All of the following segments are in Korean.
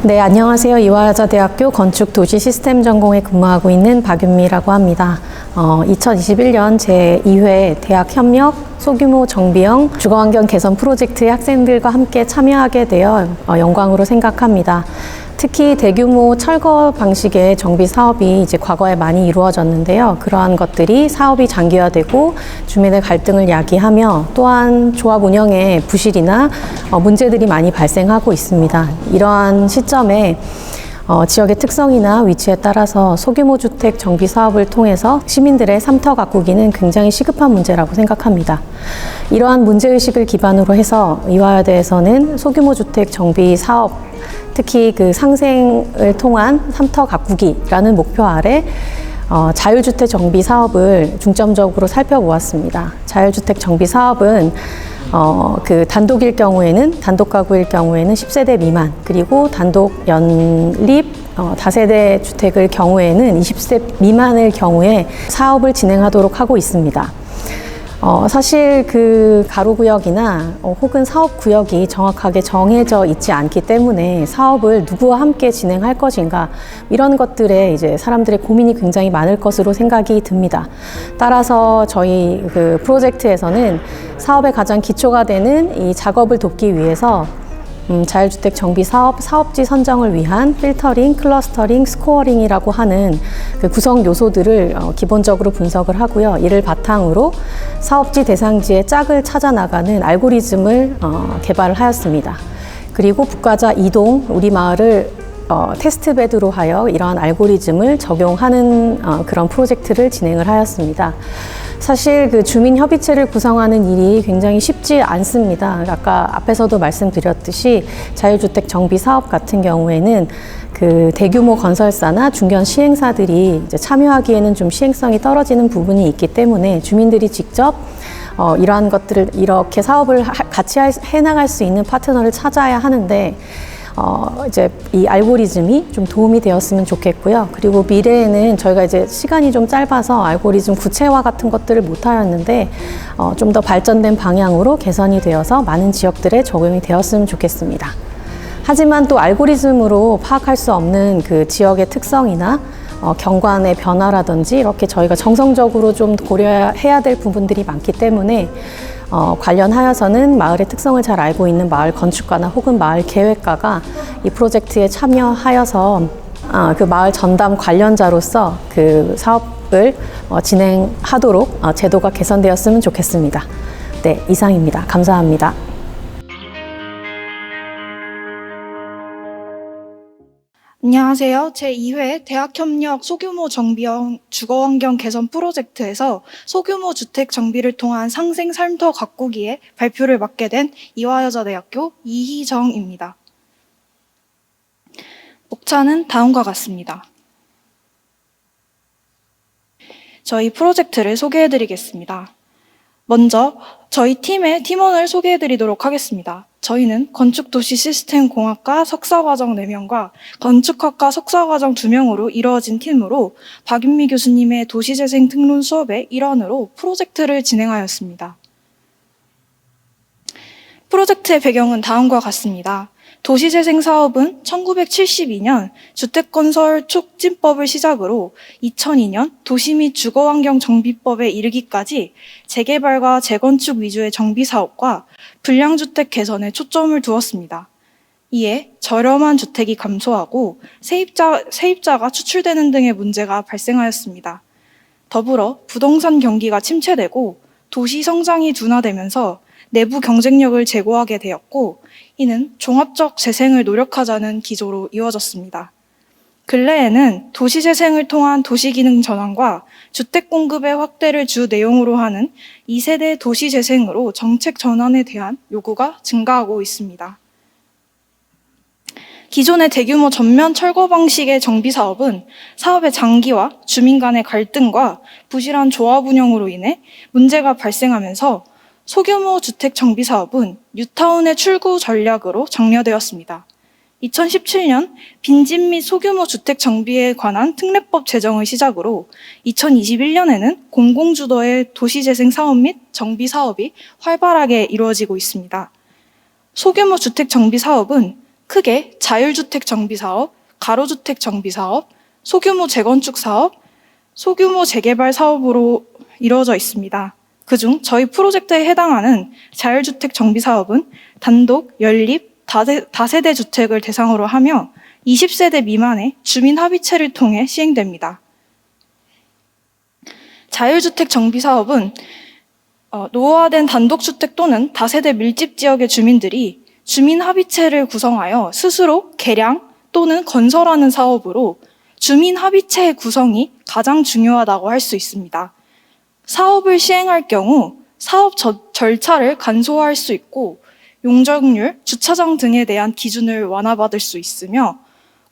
네, 안녕하세요. 이화여자대학교 건축도시시스템 전공에 근무하고 있는 박윤미라고 합니다. 2021년 제2회 대학협력 소규모 정비형 주거환경 개선 프로젝트에 학생들과 함께 참여하게 되어 영광으로 생각합니다. 특히 대규모 철거 방식의 정비 사업이 이제 과거에 많이 이루어졌는데요. 그러한 것들이 사업이 장기화되고 주민의 갈등을 야기하며 또한 조합 운영에 부실이나 문제들이 많이 발생하고 있습니다. 이러한 시점에 지역의 특성이나 위치에 따라서 소규모 주택 정비 사업을 통해서 시민들의 삶터 가꾸기는 굉장히 시급한 문제라고 생각합니다. 이러한 문제의식을 기반으로 해서 이화여대에서는 소규모 주택 정비 사업, 특히 그 상생을 통한 삶터 가꾸기라는 목표 아래 자율주택 정비 사업을 중점적으로 살펴보았습니다. 자율주택 정비 사업은 그 단독일 경우에는, 단독 가구일 경우에는 10세대 미만, 그리고 단독 연립 다세대 주택을 경우에는 20세 미만일 경우에 사업을 진행하도록 하고 있습니다. 사실 그 가로구역이나 혹은 사업구역이 정확하게 정해져 있지 않기 때문에 사업을 누구와 함께 진행할 것인가, 이런 것들에 이제 사람들의 고민이 굉장히 많을 것으로 생각이 듭니다. 따라서 저희 그 프로젝트에서는 사업의 가장 기초가 되는 이 작업을 돕기 위해서 자율주택 정비 사업, 사업지 선정을 위한 필터링, 클러스터링, 스코어링이라고 하는 그 구성 요소들을 기본적으로 분석을 하고요. 이를 바탕으로 사업지 대상지의 짝을 찾아 나가는 알고리즘을 개발을 하였습니다. 그리고 북가자 이동 우리 마을을 테스트베드로 하여 이러한 알고리즘을 적용하는 그런 프로젝트를 진행을 하였습니다. 사실 그 주민협의체를 구성하는 일이 굉장히 쉽지 않습니다. 아까 앞에서도 말씀드렸듯이 자율주택 정비 사업 같은 경우에는 그 대규모 건설사나 중견 시행사들이 이제 참여하기에는 좀 시행성이 떨어지는 부분이 있기 때문에 주민들이 직접 이러한 것들을 이렇게 사업을 같이 해나갈 수 있는 파트너를 찾아야 하는데 이제 이 알고리즘이 좀 도움이 되었으면 좋겠고요. 그리고 미래에는 저희가 이제 시간이 좀 짧아서 알고리즘 구체화 같은 것들을 못 하였는데 좀 더 발전된 방향으로 개선이 되어서 많은 지역들에 적용이 되었으면 좋겠습니다. 하지만 또 알고리즘으로 파악할 수 없는 그 지역의 특성이나 경관의 변화라든지 이렇게 저희가 정성적으로 좀 고려해야 될 부분들이 많기 때문에 관련하여서는 마을의 특성을 잘 알고 있는 마을 건축가나 혹은 마을 계획가가 이 프로젝트에 참여하여서 그 마을 전담 관련자로서 그 사업을 진행하도록 제도가 개선되었으면 좋겠습니다. 네, 이상입니다. 감사합니다. 안녕하세요. 제2회 대학협력 소규모 정비형 주거환경 개선 프로젝트에서 소규모 주택 정비를 통한 상생 삶터 가꾸기에 발표를 맡게 된 이화여자대학교 이희정입니다. 목차는 다음과 같습니다. 저희 프로젝트를 소개해드리겠습니다. 먼저 저희 팀의 팀원을 소개해드리도록 하겠습니다. 저희는 건축도시시스템공학과 석사과정 4명과 건축학과 석사과정 2명으로 이루어진 팀으로 박윤미 교수님의 도시재생 특론 수업의 일환으로 프로젝트를 진행하였습니다. 프로젝트의 배경은 다음과 같습니다. 도시재생 사업은 1972년 주택건설 촉진법을 시작으로 2002년 도시 및 주거환경 정비법에 이르기까지 재개발과 재건축 위주의 정비사업과 불량주택 개선에 초점을 두었습니다. 이에 저렴한 주택이 감소하고 세입자가 추출되는 등의 문제가 발생하였습니다. 더불어 부동산 경기가 침체되고 도시 성장이 둔화되면서 내부 경쟁력을 제고하게 되었고, 이는 종합적 재생을 노력하자는 기조로 이루어졌습니다. 근래에는 도시재생을 통한 도시기능 전환과 주택 공급의 확대를 주 내용으로 하는 2세대 도시재생으로 정책 전환에 대한 요구가 증가하고 있습니다. 기존의 대규모 전면 철거 방식의 정비 사업은 사업의 장기화, 주민 간의 갈등과 부실한 조합 운영으로 인해 문제가 발생하면서 소규모 주택 정비 사업은 뉴타운의 출구 전략으로 정려되었습니다. 2017년 빈집 및 소규모 주택 정비에 관한 특례법 제정을 시작으로 2021년에는 공공주도의 도시재생 사업 및 정비 사업이 활발하게 이루어지고 있습니다. 소규모 주택 정비 사업은 크게 자율주택 정비 사업, 가로주택 정비 사업, 소규모 재건축 사업, 소규모 재개발 사업으로 이루어져 있습니다. 그중 저희 프로젝트에 해당하는 자율주택 정비 사업은 단독, 연립, 다세대 주택을 대상으로 하며 20세대 미만의 주민 합의체를 통해 시행됩니다. 자율주택 정비 사업은 노후화된 단독주택 또는 다세대 밀집 지역의 주민들이 주민 합의체를 구성하여 스스로 개량 또는 건설하는 사업으로 주민 합의체의 구성이 가장 중요하다고 할 수 있습니다. 사업을 시행할 경우 사업 절차를 간소화할 수 있고 용적률, 주차장 등에 대한 기준을 완화받을 수 있으며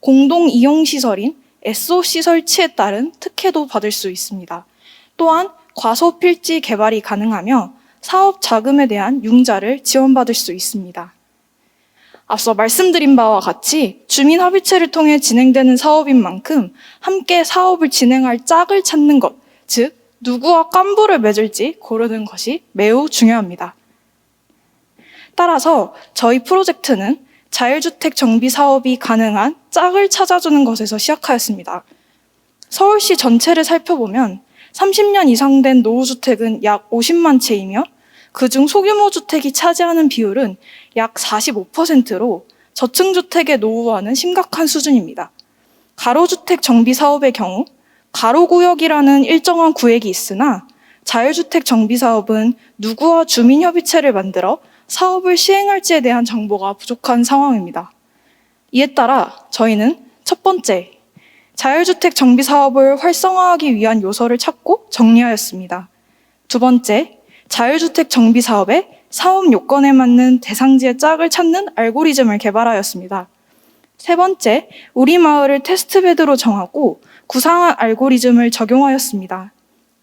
공동이용시설인 SOC 설치에 따른 특혜도 받을 수 있습니다. 또한 과소필지 개발이 가능하며 사업 자금에 대한 융자를 지원받을 수 있습니다. 앞서 말씀드린 바와 같이 주민합의체를 통해 진행되는 사업인 만큼 함께 사업을 진행할 짝을 찾는 것, 즉 누구와 깐부를 맺을지 고르는 것이 매우 중요합니다. 따라서 저희 프로젝트는 자율주택 정비 사업이 가능한 짝을 찾아주는 것에서 시작하였습니다. 서울시 전체를 살펴보면 30년 이상 된 노후주택은 약 50만 채이며 그중 소규모 주택이 차지하는 비율은 약 45%로 저층주택의 노후화는 심각한 수준입니다. 가로주택 정비 사업의 경우 가로구역이라는 일정한 구획이 있으나 자율주택 정비 사업은 누구와 주민협의체를 만들어 사업을 시행할지에 대한 정보가 부족한 상황입니다. 이에 따라 저희는 첫 번째, 자율주택 정비 사업을 활성화하기 위한 요소를 찾고 정리하였습니다. 두 번째, 자율주택 정비 사업의 사업 요건에 맞는 대상지의 짝을 찾는 알고리즘을 개발하였습니다. 세 번째, 우리 마을을 테스트베드로 정하고 구상한 알고리즘을 적용하였습니다.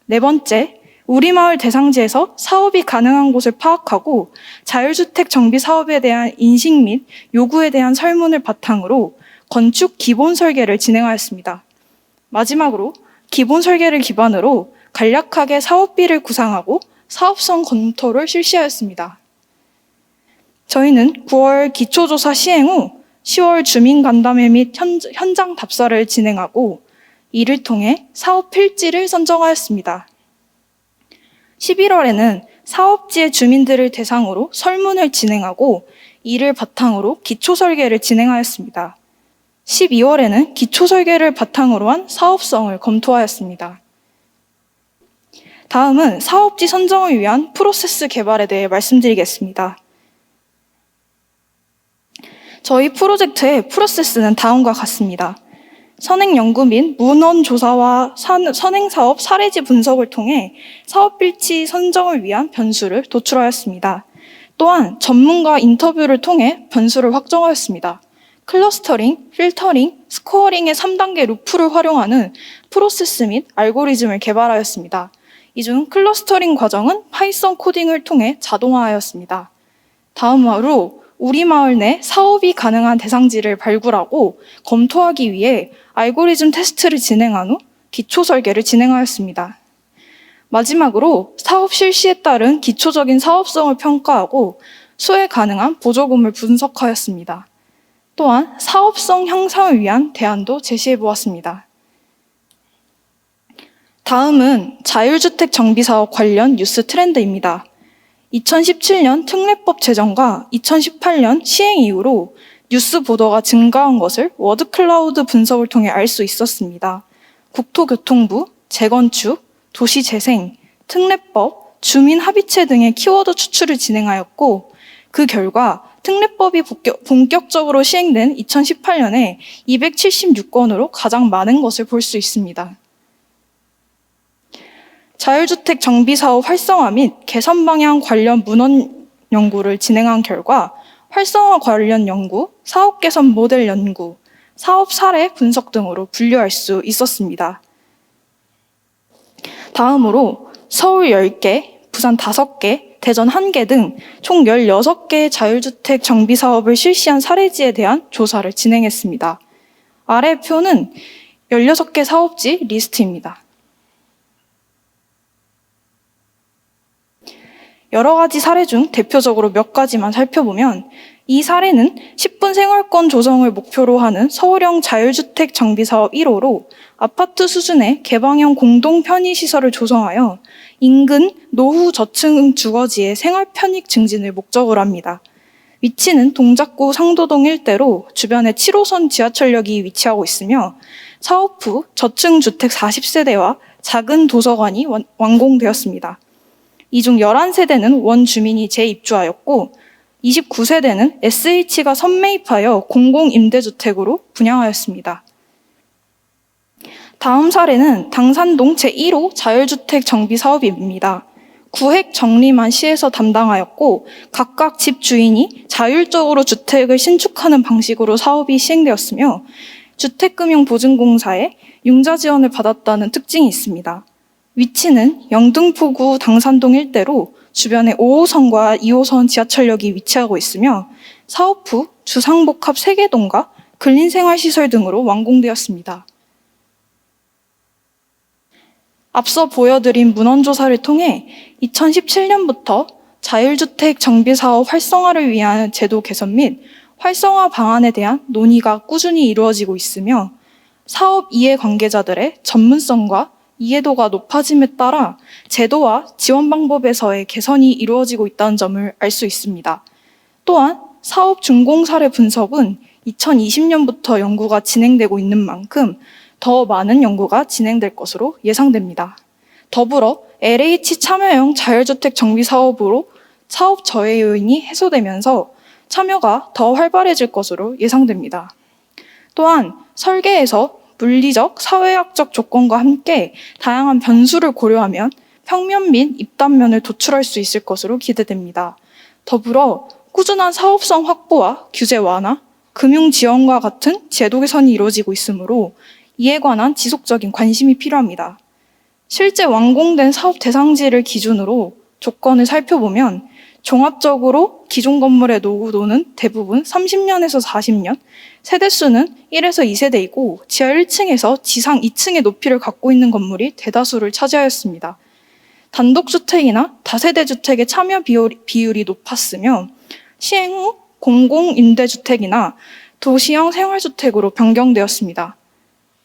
네 번째, 우리 마을 대상지에서 사업이 가능한 곳을 파악하고 자율주택 정비 사업에 대한 인식 및 요구에 대한 설문을 바탕으로 건축 기본 설계를 진행하였습니다. 마지막으로 기본 설계를 기반으로 간략하게 사업비를 구상하고 사업성 검토를 실시하였습니다. 저희는 9월 기초조사 시행 후 10월 주민간담회 및 현장 답사를 진행하고 이를 통해 사업 필지를 선정하였습니다. 11월에는 사업지의 주민들을 대상으로 설문을 진행하고 이를 바탕으로 기초 설계를 진행하였습니다. 12월에는 기초 설계를 바탕으로 한 사업성을 검토하였습니다. 다음은 사업지 선정을 위한 프로세스 개발에 대해 말씀드리겠습니다. 저희 프로젝트의 프로세스는 다음과 같습니다. 선행연구 및 문헌조사와 선행사업 사례지 분석을 통해 사업필지 선정을 위한 변수를 도출하였습니다. 또한 전문가 인터뷰를 통해 변수를 확정하였습니다. 클러스터링, 필터링, 스코어링의 3단계 루프를 활용하는 프로세스 및 알고리즘을 개발하였습니다. 이 중 클러스터링 과정은 파이썬 코딩을 통해 자동화하였습니다. 다음으로 우리 마을 내 사업이 가능한 대상지를 발굴하고 검토하기 위해 알고리즘 테스트를 진행한 후 기초 설계를 진행하였습니다. 마지막으로 사업 실시에 따른 기초적인 사업성을 평가하고 수혜 가능한 보조금을 분석하였습니다. 또한 사업성 향상을 위한 대안도 제시해 보았습니다. 다음은 자율주택 정비사업 관련 뉴스 트렌드입니다. 2017년 특례법 제정과 2018년 시행 이후로 뉴스 보도가 증가한 것을 워드클라우드 분석을 통해 알 수 있었습니다. 국토교통부, 재건축, 도시재생, 특례법, 주민합의체 등의 키워드 추출을 진행하였고 그 결과 특례법이 본격적으로 시행된 2018년에 276건으로 가장 많은 것을 볼 수 있습니다. 자율주택 정비사업 활성화 및 개선 방향 관련 문헌 연구를 진행한 결과 활성화 관련 연구, 사업 개선 모델 연구, 사업 사례 분석 등으로 분류할 수 있었습니다. 다음으로 서울 10개, 부산 5개, 대전 1개 등 총 16개의 자율주택 정비 사업을 실시한 사례지에 대한 조사를 진행했습니다. 아래 표는 16개 사업지 리스트입니다. 여러 가지 사례 중 대표적으로 몇 가지만 살펴보면 이 사례는 10분 생활권 조성을 목표로 하는 서울형 자율주택 정비사업 1호로 아파트 수준의 개방형 공동 편의시설을 조성하여 인근 노후 저층 주거지의 생활 편익 증진을 목적으로 합니다. 위치는 동작구 상도동 일대로 주변에 7호선 지하철역이 위치하고 있으며 사업 후 저층 주택 40세대와 작은 도서관이 완공되었습니다. 이 중 11세대는 원주민이 재입주하였고 29세대는 SH가 선매입하여 공공임대주택으로 분양하였습니다. 다음 사례는 당산동 제1호 자율주택 정비 사업입니다. 구획 정리만 시에서 담당하였고 각각 집 주인이 자율적으로 주택을 신축하는 방식으로 사업이 시행되었으며 주택금융보증공사의 융자 지원을 받았다는 특징이 있습니다. 위치는 영등포구 당산동 일대로 주변에 5호선과 2호선 지하철역이 위치하고 있으며 사업 후 주상복합 3개 동과 근린생활시설 등으로 완공되었습니다. 앞서 보여드린 문헌조사를 통해 2017년부터 자율주택 정비사업 활성화를 위한 제도 개선 및 활성화 방안에 대한 논의가 꾸준히 이루어지고 있으며 사업 이해 관계자들의 전문성과 이해도가 높아짐에 따라 제도와 지원 방법에서의 개선이 이루어지고 있다는 점을 알 수 있습니다. 또한 사업 준공 사례 분석은 2020년부터 연구가 진행되고 있는 만큼 더 많은 연구가 진행될 것으로 예상됩니다. 더불어 LH 참여형 자율주택 정비 사업으로 사업 저해 요인이 해소되면서 참여가 더 활발해질 것으로 예상됩니다. 또한 설계에서 물리적, 사회학적 조건과 함께 다양한 변수를 고려하면 평면 및 입단면을 도출할 수 있을 것으로 기대됩니다. 더불어 꾸준한 사업성 확보와 규제 완화, 금융 지원과 같은 제도 개선이 이루어지고 있으므로 이에 관한 지속적인 관심이 필요합니다. 실제 완공된 사업 대상지를 기준으로 조건을 살펴보면 종합적으로 기존 건물의 노후도는 대부분 30년에서 40년, 세대수는 1에서 2세대이고 지하 1층에서 지상 2층의 높이를 갖고 있는 건물이 대다수를 차지하였습니다. 단독주택이나 다세대 주택의 참여 비율이 높았으며 시행 후 공공임대주택이나 도시형 생활주택으로 변경되었습니다.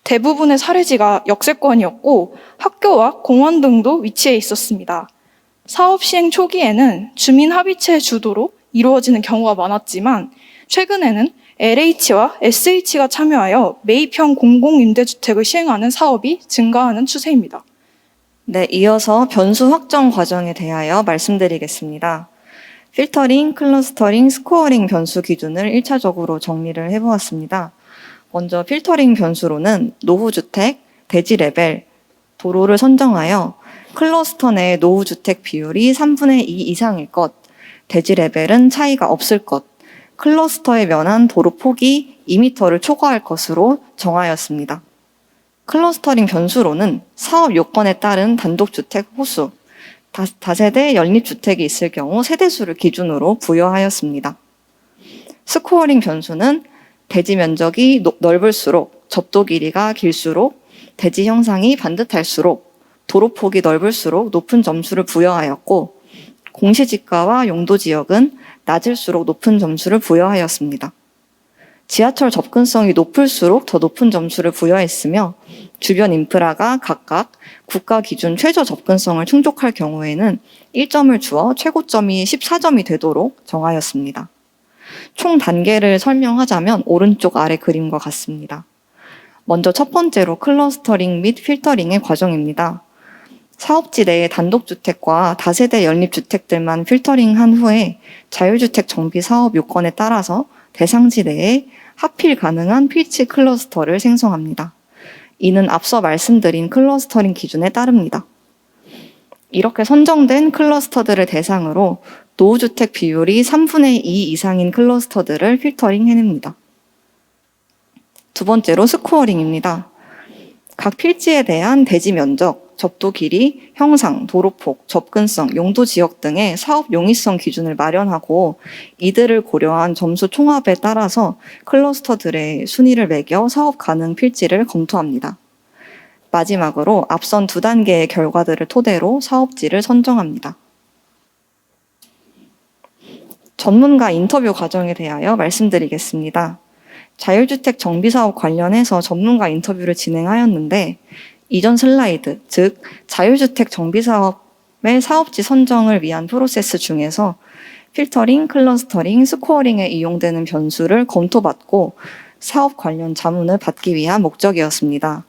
대부분의 사례지가 역세권이었고 학교와 공원 등도 위치해 있었습니다. 사업 시행 초기에는 주민 합의체 주도로 이루어지는 경우가 많았지만 최근에는 LH와 SH가 참여하여 매입형 공공임대주택을 시행하는 사업이 증가하는 추세입니다. 네, 이어서 변수 확정 과정에 대하여 말씀드리겠습니다. 필터링, 클러스터링, 스코어링 변수 기준을 1차적으로 정리를 해보았습니다. 먼저 필터링 변수로는 노후주택, 대지 레벨, 도로를 선정하여 클러스터 내 노후주택 비율이 3분의 2 이상일 것, 대지 레벨은 차이가 없을 것, 클러스터에 면한 도로 폭이 2m를 초과할 것으로 정하였습니다. 클러스터링 변수로는 사업 요건에 따른 단독주택 호수, 다세대 연립주택이 있을 경우 세대수를 기준으로 부여하였습니다. 스코어링 변수는 대지 면적이 넓을수록 접도 길이가 길수록 대지 형상이 반듯할수록 도로폭이 넓을수록 높은 점수를 부여하였고 공시지가와 용도지역은 낮을수록 높은 점수를 부여하였습니다. 지하철 접근성이 높을수록 더 높은 점수를 부여했으며 주변 인프라가 각각 국가 기준 최저 접근성을 충족할 경우에는 1점을 주어 최고점이 14점이 되도록 정하였습니다. 총 단계를 설명하자면 오른쪽 아래 그림과 같습니다. 먼저 첫 번째로 클러스터링 및 필터링의 과정입니다. 사업지 내의 단독주택과 다세대 연립주택들만 필터링한 후에 자율주택 정비 사업 요건에 따라서 대상지 내에 하필 가능한 필치 클러스터를 생성합니다. 이는 앞서 말씀드린 클러스터링 기준에 따릅니다. 이렇게 선정된 클러스터들을 대상으로 노후주택 비율이 3분의 2 이상인 클러스터들을 필터링 해냅니다. 두 번째로 스코어링입니다. 각 필지에 대한 대지 면적, 접도 길이, 형상, 도로폭, 접근성, 용도 지역 등의 사업 용이성 기준을 마련하고 이들을 고려한 점수 총합에 따라서 클러스터들의 순위를 매겨 사업 가능 필지를 검토합니다. 마지막으로 앞선 두 단계의 결과들을 토대로 사업지를 선정합니다. 전문가 인터뷰 과정에 대하여 말씀드리겠습니다. 자율주택 정비사업 관련해서 전문가 인터뷰를 진행하였는데 이전 슬라이드, 즉 자율주택 정비사업의 사업지 선정을 위한 프로세스 중에서 필터링, 클러스터링, 스코어링에 이용되는 변수를 검토받고 사업 관련 자문을 받기 위한 목적이었습니다.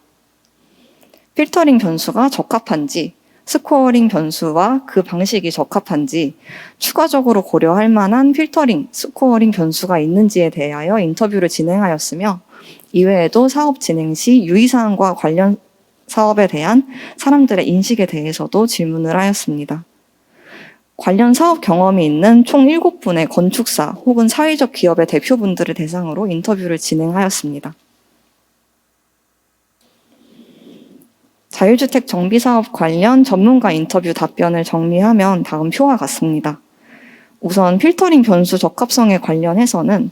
필터링 변수가 적합한지, 스코어링 변수와 그 방식이 적합한지, 추가적으로 고려할 만한 필터링, 스코어링 변수가 있는지에 대하여 인터뷰를 진행하였으며, 이외에도 사업 진행 시 유의사항과 관련 사업에 대한 사람들의 인식에 대해서도 질문을 하였습니다. 관련 사업 경험이 있는 총 7분의 건축사 혹은 사회적 기업의 대표분들을 대상으로 인터뷰를 진행하였습니다. 자율주택 정비사업 관련 전문가 인터뷰 답변을 정리하면 다음 표와 같습니다. 우선 필터링 변수 적합성에 관련해서는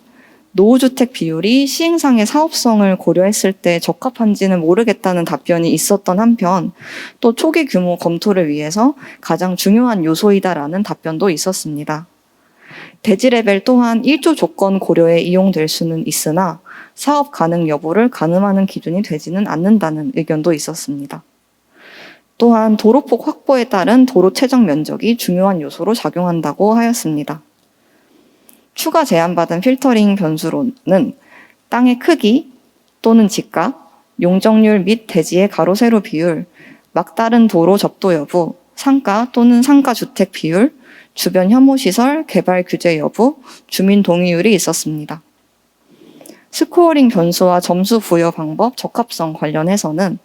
노후주택 비율이 시행상의 사업성을 고려했을 때 적합한지는 모르겠다는 답변이 있었던 한편 또 초기 규모 검토를 위해서 가장 중요한 요소이다라는 답변도 있었습니다. 대지 레벨 또한 1조 조건 고려에 이용될 수는 있으나 사업 가능 여부를 가늠하는 기준이 되지는 않는다는 의견도 있었습니다. 또한 도로폭 확보에 따른 도로 최적 면적이 중요한 요소로 작용한다고 하였습니다. 추가 제안받은 필터링 변수로는 땅의 크기 또는 지가, 용적률 및 대지의 가로 세로 비율, 막다른 도로 접도 여부, 상가 또는 상가 주택 비율, 주변 혐오시설, 개발 규제 여부, 주민 동의율이 있었습니다. 스코어링 변수와 점수 부여 방법, 적합성 관련해서는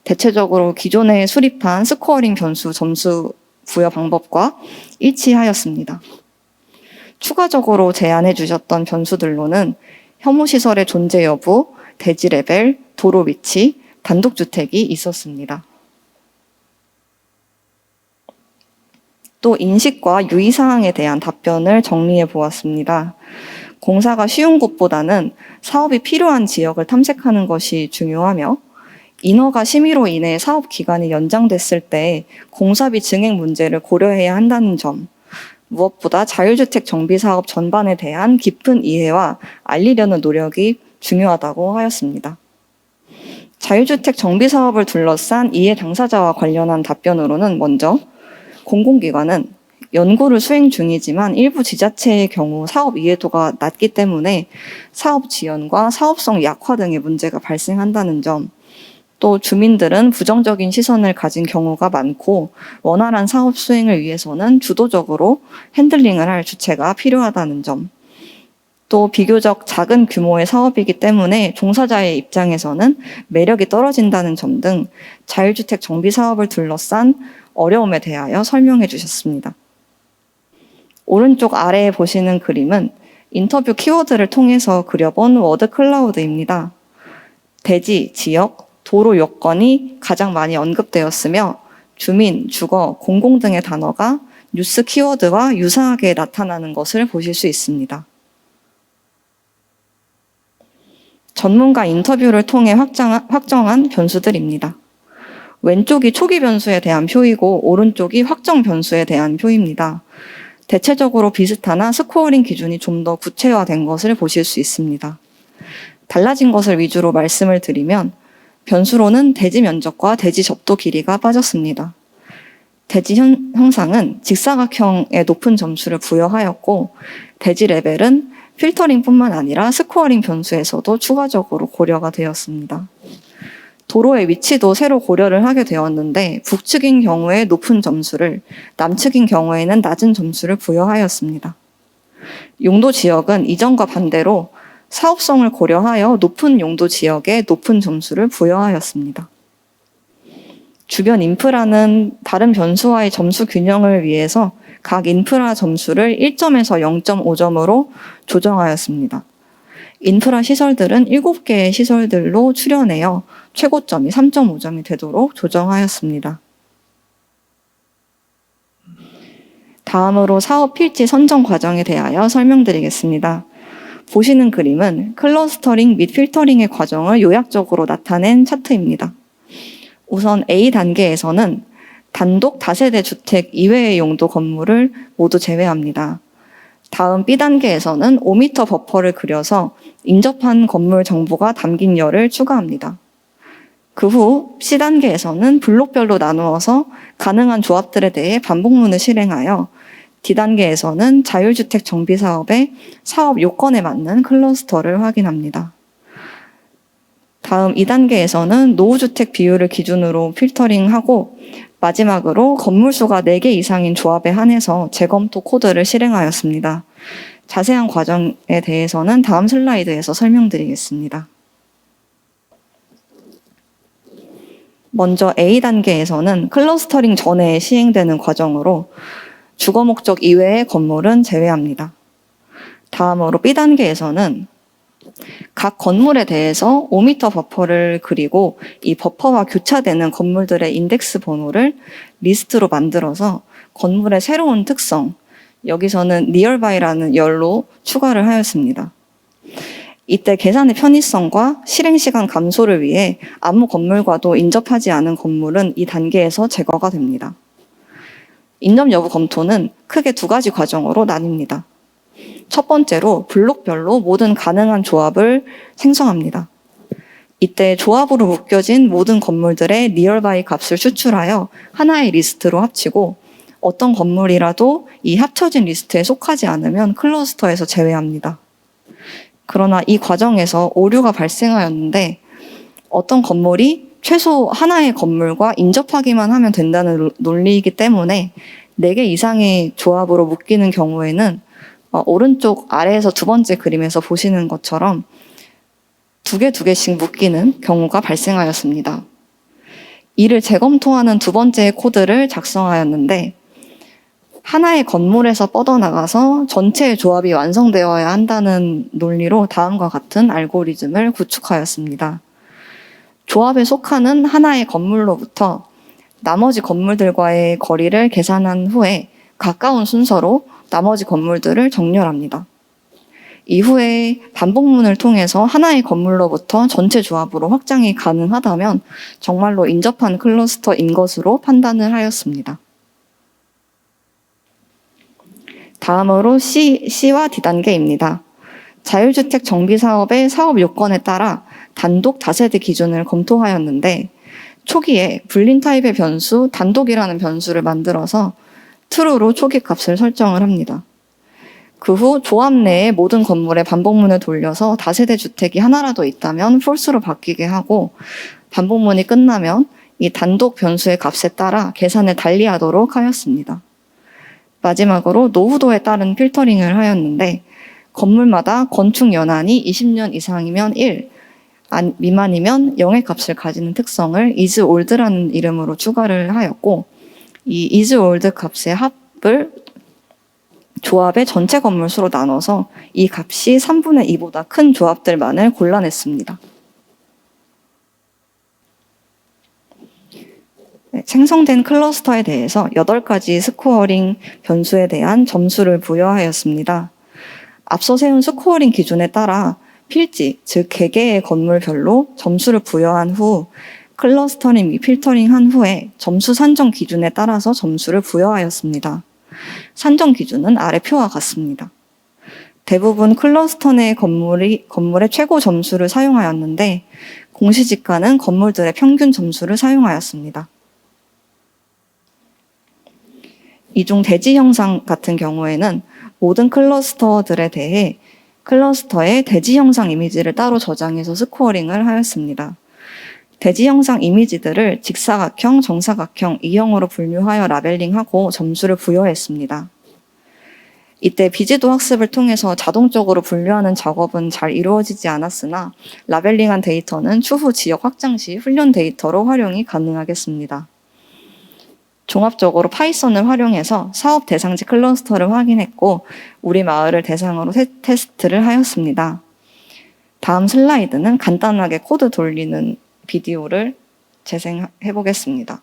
대체적으로 기존에 수립한 스코어링 변수 점수 부여 방법과 일치하였습니다. 추가적으로 제안해 주셨던 변수들로는 혐오시설의 존재 여부, 대지 레벨, 도로 위치, 단독주택이 있었습니다. 또 인식과 유의사항에 대한 답변을 정리해 보았습니다. 공사가 쉬운 곳보다는 사업이 필요한 지역을 탐색하는 것이 중요하며 인허가 심의로 인해 사업 기간이 연장됐을 때 공사비 증액 문제를 고려해야 한다는 점, 무엇보다 자율주택 정비사업 전반에 대한 깊은 이해와 알리려는 노력이 중요하다고 하였습니다. 자율주택 정비사업을 둘러싼 이해 당사자와 관련한 답변으로는 먼저 공공기관은 연구를 수행 중이지만 일부 지자체의 경우 사업 이해도가 낮기 때문에 사업 지연과 사업성 약화 등의 문제가 발생한다는 점, 또 주민들은 부정적인 시선을 가진 경우가 많고 원활한 사업 수행을 위해서는 주도적으로 핸들링을 할 주체가 필요하다는 점, 또 비교적 작은 규모의 사업이기 때문에 종사자의 입장에서는 매력이 떨어진다는 점 등 자율주택 정비 사업을 둘러싼 어려움에 대하여 설명해 주셨습니다. 오른쪽 아래에 보시는 그림은 인터뷰 키워드를 통해서 그려본 워드 클라우드입니다. 대지, 지역, 도로 요건이 가장 많이 언급되었으며 주민, 주거, 공공 등의 단어가 뉴스 키워드와 유사하게 나타나는 것을 보실 수 있습니다. 전문가 인터뷰를 통해 확정한 변수들입니다. 왼쪽이 초기 변수에 대한 표이고 오른쪽이 확정 변수에 대한 표입니다. 대체적으로 비슷하나 스코어링 기준이 좀 더 구체화된 것을 보실 수 있습니다. 달라진 것을 위주로 말씀을 드리면 변수로는 대지 면적과 대지 접도 길이가 빠졌습니다. 대지 형상은 직사각형에 높은 점수를 부여하였고 대지 레벨은 필터링뿐만 아니라 스코어링 변수에서도 추가적으로 고려가 되었습니다. 도로의 위치도 새로 고려를 하게 되었는데 북측인 경우에 높은 점수를, 남측인 경우에는 낮은 점수를 부여하였습니다. 용도 지역은 이전과 반대로 사업성을 고려하여 높은 용도 지역에 높은 점수를 부여하였습니다. 주변 인프라는 다른 변수와의 점수 균형을 위해서 각 인프라 점수를 1점에서 0.5점으로 조정하였습니다. 인프라 시설들은 7개의 시설들로 추려내어 최고점이 3.5점이 되도록 조정하였습니다. 다음으로 사업 필지 선정 과정에 대하여 설명드리겠습니다. 보시는 그림은 클러스터링 및 필터링의 과정을 요약적으로 나타낸 차트입니다. 우선 A 단계에서는 단독 다세대 주택 이외의 용도 건물을 모두 제외합니다. 다음 B 단계에서는 5m 버퍼를 그려서 인접한 건물 정보가 담긴 열을 추가합니다. 그 후 C 단계에서는 블록별로 나누어서 가능한 조합들에 대해 반복문을 실행하여 D 단계에서는 자율주택 정비 사업의 사업 요건에 맞는 클러스터를 확인합니다. 다음 2단계에서는 노후주택 비율을 기준으로 필터링하고 마지막으로 건물 수가 4개 이상인 조합에 한해서 재검토 코드를 실행하였습니다. 자세한 과정에 대해서는 다음 슬라이드에서 설명드리겠습니다. 먼저 A단계에서는 클러스터링 전에 시행되는 과정으로 주거 목적 이외의 건물은 제외합니다. 다음으로 B단계에서는 각 건물에 대해서 5m 버퍼를 그리고 이 버퍼와 교차되는 건물들의 인덱스 번호를 리스트로 만들어서 건물의 새로운 특성, 여기서는 nearby라는 열로 추가를 하였습니다. 이때 계산의 편의성과 실행시간 감소를 위해 아무 건물과도 인접하지 않은 건물은 이 단계에서 제거가 됩니다. 인접 여부 검토는 크게 2가지 과정으로 나뉩니다. 첫 번째로 블록별로 모든 가능한 조합을 생성합니다. 이때 조합으로 묶여진 모든 건물들의 nearby 값을 추출하여 하나의 리스트로 합치고 어떤 건물이라도 이 합쳐진 리스트에 속하지 않으면 클러스터에서 제외합니다. 그러나 이 과정에서 오류가 발생하였는데 어떤 건물이 최소 하나의 건물과 인접하기만 하면 된다는 논리이기 때문에 4개 이상의 조합으로 묶이는 경우에는 오른쪽 아래에서 2번째 그림에서 보시는 것처럼 2개씩 묶이는 경우가 발생하였습니다. 이를 재검토하는 2번째 코드를 작성하였는데 하나의 건물에서 뻗어나가서 전체의 조합이 완성되어야 한다는 논리로 다음과 같은 알고리즘을 구축하였습니다. 조합에 속하는 하나의 건물로부터 나머지 건물들과의 거리를 계산한 후에 가까운 순서로 나머지 건물들을 정렬합니다. 이후에 반복문을 통해서 하나의 건물로부터 전체 조합으로 확장이 가능하다면 정말로 인접한 클러스터인 것으로 판단을 하였습니다. 다음으로 C와 D단계입니다. 자율주택 정비 사업의 사업 요건에 따라 단독 다세대 기준을 검토하였는데 초기에 불린 타입의 변수 단독이라는 변수를 만들어서 true로 초기 값을 설정을 합니다. 그 후 조합 내의 모든 건물의 반복문을 돌려서 다세대 주택이 하나라도 있다면 false로 바뀌게 하고 반복문이 끝나면 이 단독 변수의 값에 따라 계산을 달리하도록 하였습니다. 마지막으로 노후도에 따른 필터링을 하였는데 건물마다 건축 연한이 20년 이상이면 1, 미만이면 0의 값을 가지는 특성을 is old라는 이름으로 추가를 하였고 이 is old 값의 합을 조합의 전체 건물 수로 나눠서 이 값이 3분의 2보다 큰 조합들만을 골라냈습니다. 생성된 클러스터에 대해서 8가지 스코어링 변수에 대한 점수를 부여하였습니다. 앞서 세운 스코어링 기준에 따라 필지, 즉 개개의 건물별로 점수를 부여한 후 클러스터링 및 필터링한 후에 점수 산정 기준에 따라서 점수를 부여하였습니다. 산정 기준은 아래 표와 같습니다. 대부분 클러스터 내 건물의 최고 점수를 사용하였는데 공시지가는 건물들의 평균 점수를 사용하였습니다. 이 중 대지 형상 같은 경우에는 모든 클러스터들에 대해 클러스터의 대지 형상 이미지를 따로 저장해서 스코어링을 하였습니다. 대지 형상 이미지들을 직사각형, 정사각형, E형으로 분류하여 라벨링하고 점수를 부여했습니다. 이때 비지도 학습을 통해서 자동적으로 분류하는 작업은 잘 이루어지지 않았으나 라벨링한 데이터는 추후 지역 확장 시 훈련 데이터로 활용이 가능하겠습니다. 종합적으로 파이썬을 활용해서 사업 대상지 클러스터를 확인했고 우리 마을을 대상으로 테스트를 하였습니다. 다음 슬라이드는 간단하게 코드 돌리는 비디오를 재생해 보겠습니다.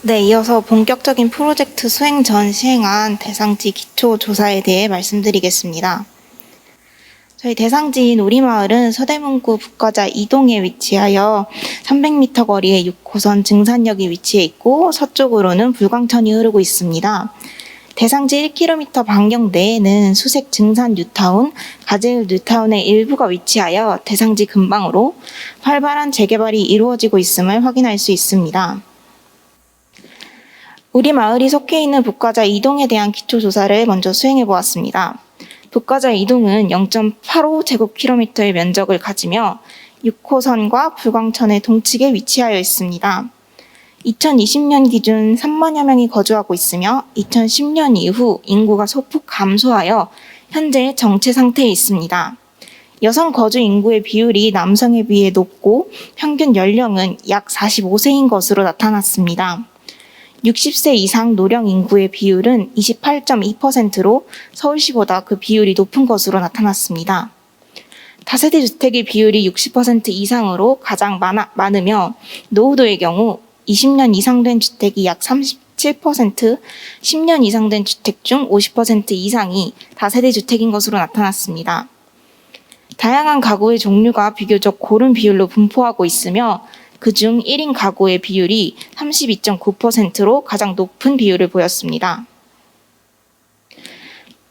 네, 이어서 본격적인 프로젝트 수행 전 시행한 대상지 기초조사에 대해 말씀드리겠습니다. 저희 대상지인 우리마을은 서대문구 북가자 이동에 위치하여 300m 거리에 6호선 증산역이 위치해 있고 서쪽으로는 불광천이 흐르고 있습니다. 대상지 1km 반경 내에는 수색 증산 뉴타운, 가재일 뉴타운의 일부가 위치하여 대상지 근방으로 활발한 재개발이 이루어지고 있음을 확인할 수 있습니다. 우리 마을이 속해 있는 북가자 이동에 대한 기초조사를 먼저 수행해 보았습니다. 북가자 이동은 0.85제곱킬로미터의 면적을 가지며 6호선과 불광천의 동측에 위치하여 있습니다. 2020년 기준 3만여 명이 거주하고 있으며 2010년 이후 인구가 소폭 감소하여 현재 정체 상태에 있습니다. 여성 거주 인구의 비율이 남성에 비해 높고 평균 연령은 약 45세인 것으로 나타났습니다. 60세 이상 노령 인구의 비율은 28.2%로 서울시보다 그 비율이 높은 것으로 나타났습니다. 다세대 주택의 비율이 60% 이상으로 가장 많으며 노후도의 경우 20년 이상 된 주택이 약 37%, 10년 이상 된 주택 중 50% 이상이 다세대 주택인 것으로 나타났습니다. 다양한 가구의 종류가 비교적 고른 비율로 분포하고 있으며 그중 1인 가구의 비율이 32.9%로 가장 높은 비율을 보였습니다.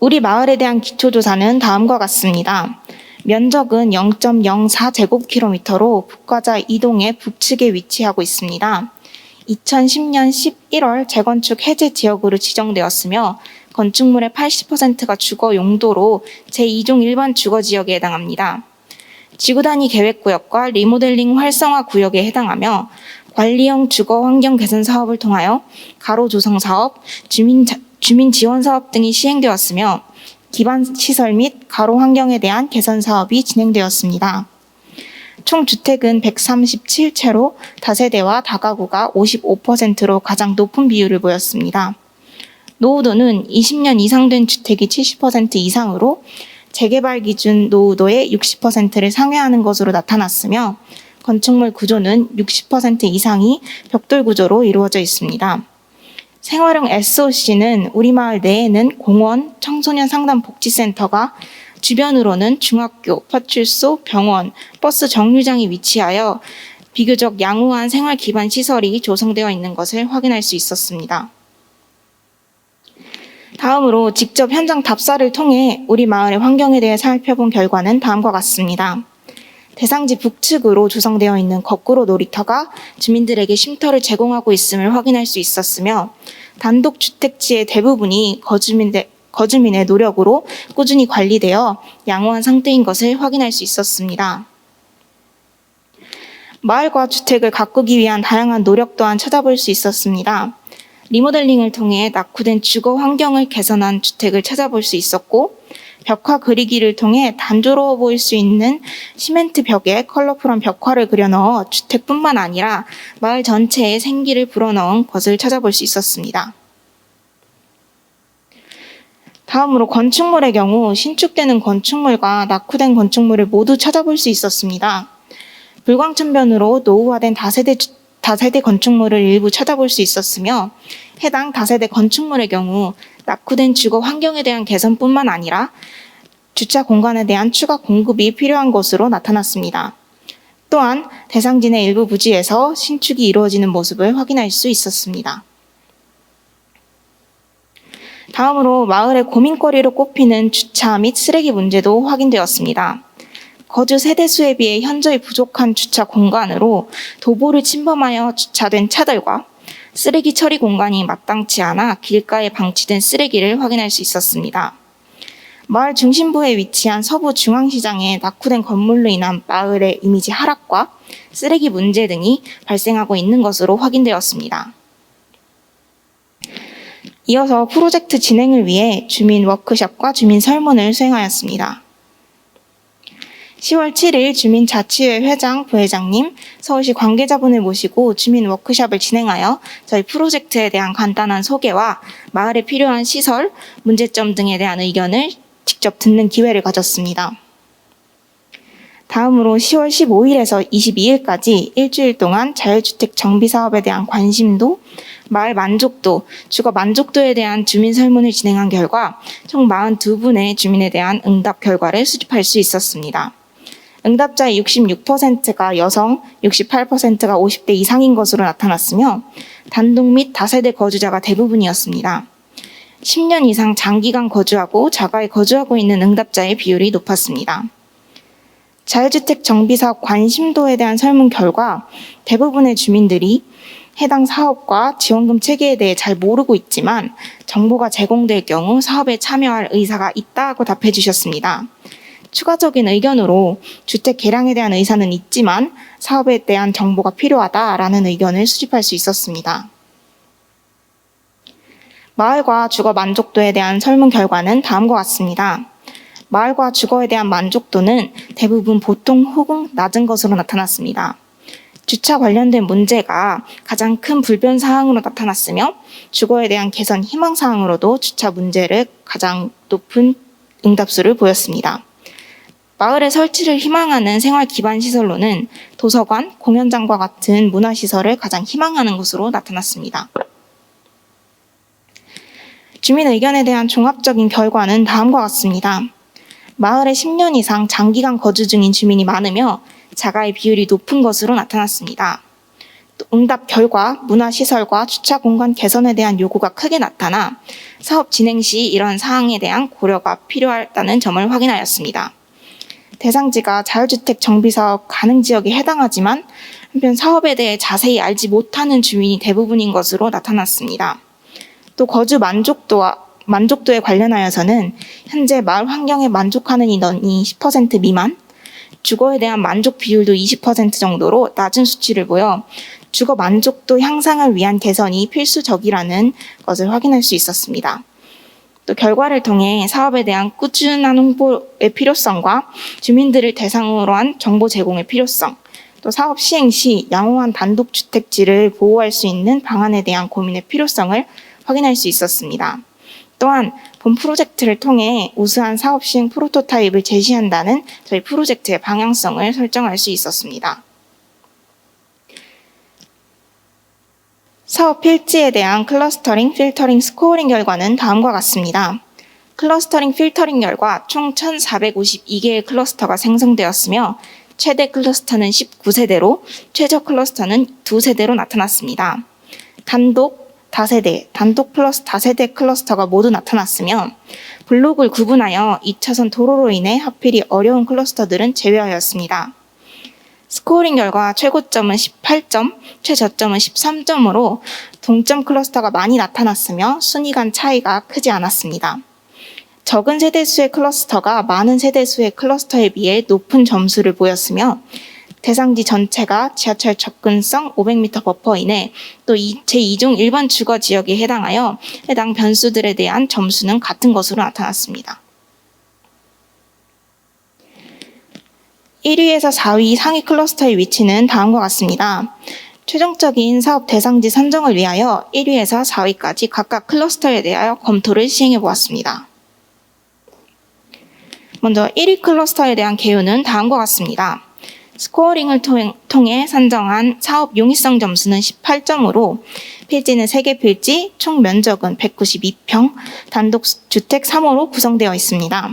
우리 마을에 대한 기초조사는 다음과 같습니다. 면적은 0.04제곱킬로미터로 북가자 이동의 북측에 위치하고 있습니다. 2010년 11월 재건축 해제 지역으로 지정되었으며 건축물의 80%가 주거 용도로 제2종 일반 주거 지역에 해당합니다. 지구단위 계획구역과 리모델링 활성화 구역에 해당하며 관리형 주거 환경 개선 사업을 통하여 가로 조성 사업, 주민 지원 사업 등이 시행되었으며 기반 시설 및 가로 환경에 대한 개선 사업이 진행되었습니다. 총 주택은 137채로 다세대와 다가구가 55%로 가장 높은 비율을 보였습니다. 노후도는 20년 이상 된 주택이 70% 이상으로 재개발 기준 노후도의 60%를 상회하는 것으로 나타났으며 건축물 구조는 60% 이상이 벽돌 구조로 이루어져 있습니다. 생활형 SOC는 우리 마을 내에는 공원, 청소년 상담 복지센터가 주변으로는 중학교, 파출소, 병원, 버스 정류장이 위치하여 비교적 양호한 생활 기반 시설이 조성되어 있는 것을 확인할 수 있었습니다. 다음으로 직접 현장 답사를 통해 우리 마을의 환경에 대해 살펴본 결과는 다음과 같습니다. 대상지 북측으로 조성되어 있는 거꾸로 놀이터가 주민들에게 쉼터를 제공하고 있음을 확인할 수 있었으며 단독 주택지의 대부분이 거주민의 노력으로 꾸준히 관리되어 양호한 상태인 것을 확인할 수 있었습니다. 마을과 주택을 가꾸기 위한 다양한 노력 또한 찾아볼 수 있었습니다. 리모델링을 통해 낙후된 주거 환경을 개선한 주택을 찾아볼 수 있었고 벽화 그리기를 통해 단조로워 보일 수 있는 시멘트 벽에 컬러풀한 벽화를 그려 넣어 주택뿐만 아니라 마을 전체에 생기를 불어넣은 것을 찾아볼 수 있었습니다. 다음으로 건축물의 경우 신축되는 건축물과 낙후된 건축물을 모두 찾아볼 수 있었습니다. 불광천변으로 노후화된 다세대 건축물을 일부 찾아볼 수 있었으며 해당 다세대 건축물의 경우 낙후된 주거 환경에 대한 개선뿐만 아니라 주차 공간에 대한 추가 공급이 필요한 것으로 나타났습니다. 또한 대상지 내 일부 부지에서 신축이 이루어지는 모습을 확인할 수 있었습니다. 다음으로 마을의 고민거리로 꼽히는 주차 및 쓰레기 문제도 확인되었습니다. 거주 세대수에 비해 현저히 부족한 주차 공간으로 도보를 침범하여 주차된 차들과 쓰레기 처리 공간이 마땅치 않아 길가에 방치된 쓰레기를 확인할 수 있었습니다. 마을 중심부에 위치한 서부 중앙시장에 낙후된 건물로 인한 마을의 이미지 하락과 쓰레기 문제 등이 발생하고 있는 것으로 확인되었습니다. 이어서 프로젝트 진행을 위해 주민 워크숍과 주민 설문을 수행하였습니다. 10월 7일 주민자치회 회장, 부회장님, 서울시 관계자분을 모시고 주민 워크숍을 진행하여 저희 프로젝트에 대한 간단한 소개와 마을에 필요한 시설, 문제점 등에 대한 의견을 직접 듣는 기회를 가졌습니다. 다음으로 10월 15일에서 22일까지 일주일 동안 자율주택 정비 사업에 대한 관심도, 마을 만족도, 주거 만족도에 대한 주민 설문을 진행한 결과 총 42분의 주민에 대한 응답 결과를 수집할 수 있었습니다. 응답자의 66%가 여성, 68%가 50대 이상인 것으로 나타났으며 단독 및 다세대 거주자가 대부분이었습니다. 10년 이상 장기간 거주하고 자가에 거주하고 있는 응답자의 비율이 높았습니다. 자율주택 정비사업 관심도에 대한 설문 결과 대부분의 주민들이 해당 사업과 지원금 체계에 대해 잘 모르고 있지만 정보가 제공될 경우 사업에 참여할 의사가 있다고 답해 주셨습니다. 추가적인 의견으로 주택 개량에 대한 의사는 있지만 사업에 대한 정보가 필요하다라는 의견을 수집할 수 있었습니다. 마을과 주거 만족도에 대한 설문 결과는 다음과 같습니다. 마을과 주거에 대한 만족도는 대부분 보통 혹은 낮은 것으로 나타났습니다. 주차 관련된 문제가 가장 큰 불변 사항으로 나타났으며 주거에 대한 개선 희망 사항으로도 주차 문제를 가장 높은 응답수를 보였습니다. 마을에 설치를 희망하는 생활 기반 시설로는 도서관, 공연장과 같은 문화시설을 가장 희망하는 것으로 나타났습니다. 주민 의견에 대한 종합적인 결과는 다음과 같습니다. 마을에 10년 이상 장기간 거주 중인 주민이 많으며 자가의 비율이 높은 것으로 나타났습니다. 또 응답 결과 문화시설과 주차 공간 개선에 대한 요구가 크게 나타나 사업 진행 시 이런 사항에 대한 고려가 필요하다는 점을 확인하였습니다. 대상지가 자율주택 정비사업 가능 지역에 해당하지만 한편 사업에 대해 자세히 알지 못하는 주민이 대부분인 것으로 나타났습니다. 또 거주 만족도에 관련하여서는 현재 마을 환경에 만족하는 인원이 10% 미만, 주거에 대한 만족 비율도 20% 정도로 낮은 수치를 보여 주거 만족도 향상을 위한 개선이 필수적이라는 것을 확인할 수 있었습니다. 또 결과를 통해 사업에 대한 꾸준한 홍보의 필요성과 주민들을 대상으로 한 정보 제공의 필요성, 또 사업 시행 시 양호한 단독주택지를 보호할 수 있는 방안에 대한 고민의 필요성을 확인할 수 있었습니다. 또한 본 프로젝트를 통해 우수한 사업 시행 프로토타입을 제시한다는 저희 프로젝트의 방향성을 설정할 수 있었습니다. 사업 필지에 대한 클러스터링, 필터링, 스코어링 결과는 다음과 같습니다. 클러스터링, 필터링 결과 총 1,452개의 클러스터가 생성되었으며 최대 클러스터는 19세대로 최저 클러스터는 2세대로 나타났습니다. 단독, 다세대, 단독 플러스 다세대 클러스터가 모두 나타났으며 블록을 구분하여 2차선 도로로 인해 하필이 어려운 클러스터들은 제외하였습니다. 스코어링 결과 최고점은 18점, 최저점은 13점으로 동점 클러스터가 많이 나타났으며 순위 간 차이가 크지 않았습니다. 적은 세대수의 클러스터가 많은 세대수의 클러스터에 비해 높은 점수를 보였으며 대상지 전체가 지하철 접근성 500m 버퍼 이내 또 제2종 일반 주거 지역에 해당하여 해당 변수들에 대한 점수는 같은 것으로 나타났습니다. 1위에서 4위 상위 클러스터의 위치는 다음과 같습니다. 최종적인 사업 대상지 선정을 위하여 1위에서 4위까지 각각 클러스터에 대하여 검토를 시행해 보았습니다. 먼저 1위 클러스터에 대한 개요는 다음과 같습니다. 스코어링을 통해 산정한 사업 용이성 점수는 18점으로 필지는 3개 필지, 총 면적은 192평, 단독주택 3호로 구성되어 있습니다.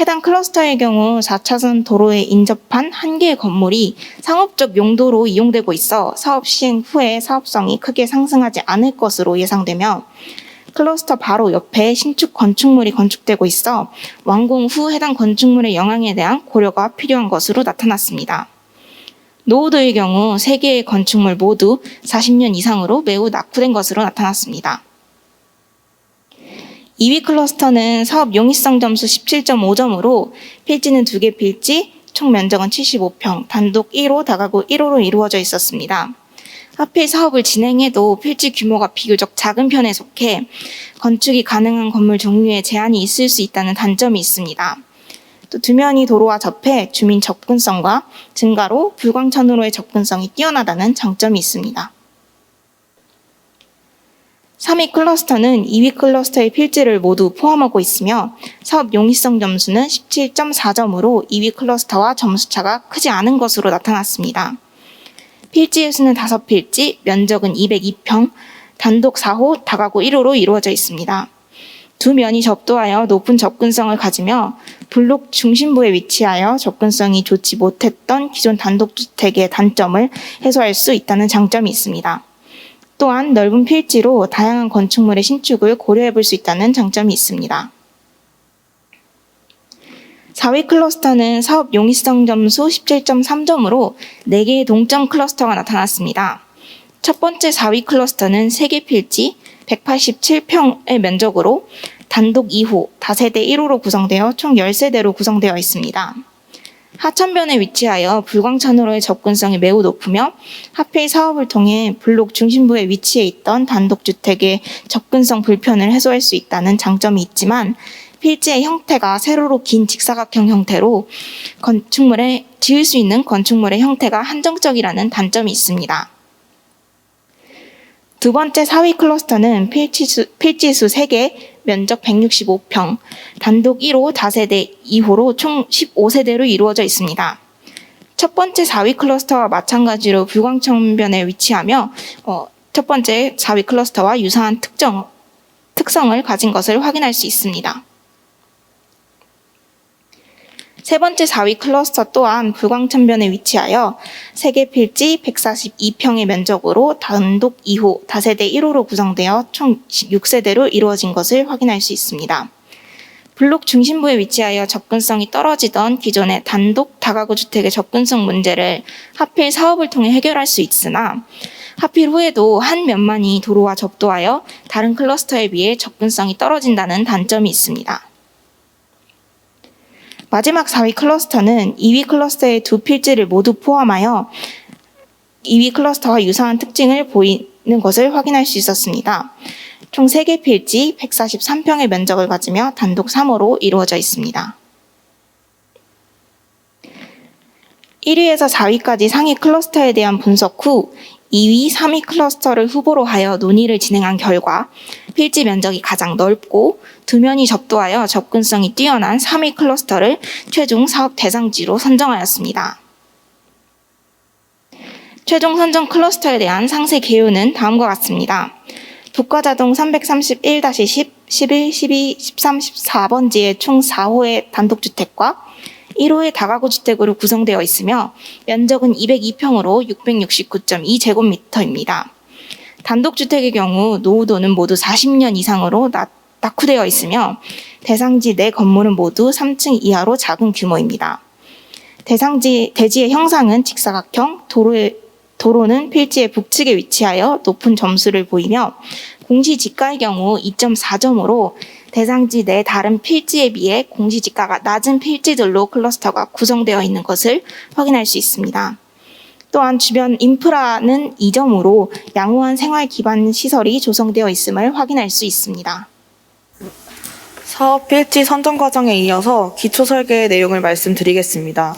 해당 클러스터의 경우 4차선 도로에 인접한 1개의 건물이 상업적 용도로 이용되고 있어 사업 시행 후에 사업성이 크게 상승하지 않을 것으로 예상되며 클러스터 바로 옆에 신축 건축물이 건축되고 있어 완공 후 해당 건축물의 영향에 대한 고려가 필요한 것으로 나타났습니다. 노후도의 경우 3개의 건축물 모두 40년 이상으로 매우 낙후된 것으로 나타났습니다. 2위 클러스터는 사업 용이성 점수 17.5점으로 필지는 2개 필지, 총 면적은 75평, 단독 1호, 다가구 1호로 이루어져 있었습니다. 하필 사업을 진행해도 필지 규모가 비교적 작은 편에 속해 건축이 가능한 건물 종류에 제한이 있을 수 있다는 단점이 있습니다. 또 두면이 도로와 접해 주민 접근성과 증가로 불광천으로의 접근성이 뛰어나다는 장점이 있습니다. 3위 클러스터는 2위 클러스터의 필지를 모두 포함하고 있으며 사업 용이성 점수는 17.4점으로 2위 클러스터와 점수차가 크지 않은 것으로 나타났습니다. 필지의 수는 5필지, 면적은 202평, 단독 4호, 다가구 1호로 이루어져 있습니다. 두 면이 접도하여 높은 접근성을 가지며 블록 중심부에 위치하여 접근성이 좋지 못했던 기존 단독주택의 단점을 해소할 수 있다는 장점이 있습니다. 또한 넓은 필지로 다양한 건축물의 신축을 고려해 볼 수 있다는 장점이 있습니다. 4위 클러스터는 사업 용이성 점수 17.3점으로 4개의 동점 클러스터가 나타났습니다. 첫 번째 4위 클러스터는 3개 필지 187평의 면적으로 단독 2호, 다세대 1호로 구성되어 총 10세대로 구성되어 있습니다. 하천변에 위치하여 불광천으로의 접근성이 매우 높으며 하필 사업을 통해 블록 중심부에 위치해 있던 단독주택의 접근성 불편을 해소할 수 있다는 장점이 있지만 필지의 형태가 세로로 긴 직사각형 형태로 지을 수 있는 건축물의 형태가 한정적이라는 단점이 있습니다. 두 번째 4위 클러스터는 필지수 3개, 면적 165평, 단독 1호, 다세대 2호로 총 15세대로 이루어져 있습니다. 첫 번째 4위 클러스터와 마찬가지로 불광천변에 위치하며 첫 번째 4위 클러스터와 유사한 특성을 가진 것을 확인할 수 있습니다. 세 번째 4위 클러스터 또한 불광천변에 위치하여 3개 필지 142평의 면적으로 단독 2호, 다세대 1호로 구성되어 총 6세대로 이루어진 것을 확인할 수 있습니다. 블록 중심부에 위치하여 접근성이 떨어지던 기존의 단독 다가구 주택의 접근성 문제를 하필 사업을 통해 해결할 수 있으나 하필 후에도 한 면만이 도로와 접도하여 다른 클러스터에 비해 접근성이 떨어진다는 단점이 있습니다. 마지막 4위 클러스터는 2위 클러스터의 두 필지를 모두 포함하여 2위 클러스터와 유사한 특징을 보이는 것을 확인할 수 있었습니다. 총 3개 필지 143평의 면적을 가지며 단독 3호로 이루어져 있습니다. 1위에서 4위까지 상위 클러스터에 대한 분석 후 2위, 3위 클러스터를 후보로 하여 논의를 진행한 결과 필지 면적이 가장 넓고 두 면이 접도하여 접근성이 뛰어난 3위 클러스터를 최종 사업 대상지로 선정하였습니다. 최종 선정 클러스터에 대한 상세 개요는 다음과 같습니다. 북가자동 331-10, 11, 12, 13, 14번지의 총 4호의 단독주택과 1호의 다가구 주택으로 구성되어 있으며 면적은 202평으로 669.2제곱미터입니다. 단독주택의 경우 노후도는 모두 40년 이상으로 낙후되어 있으며 대상지 내 건물은 모두 3층 이하로 작은 규모입니다. 대지의 형상은 직사각형, 도로는 필지의 북측에 위치하여 높은 점수를 보이며 공시지가의 경우 2.4점으로 대상지 내 다른 필지에 비해 공시지가가 낮은 필지들로 클러스터가 구성되어 있는 것을 확인할 수 있습니다. 또한 주변 인프라는 2점으로 양호한 생활 기반 시설이 조성되어 있음을 확인할 수 있습니다. 사업 필지 선정 과정에 이어서 기초 설계의 내용을 말씀드리겠습니다.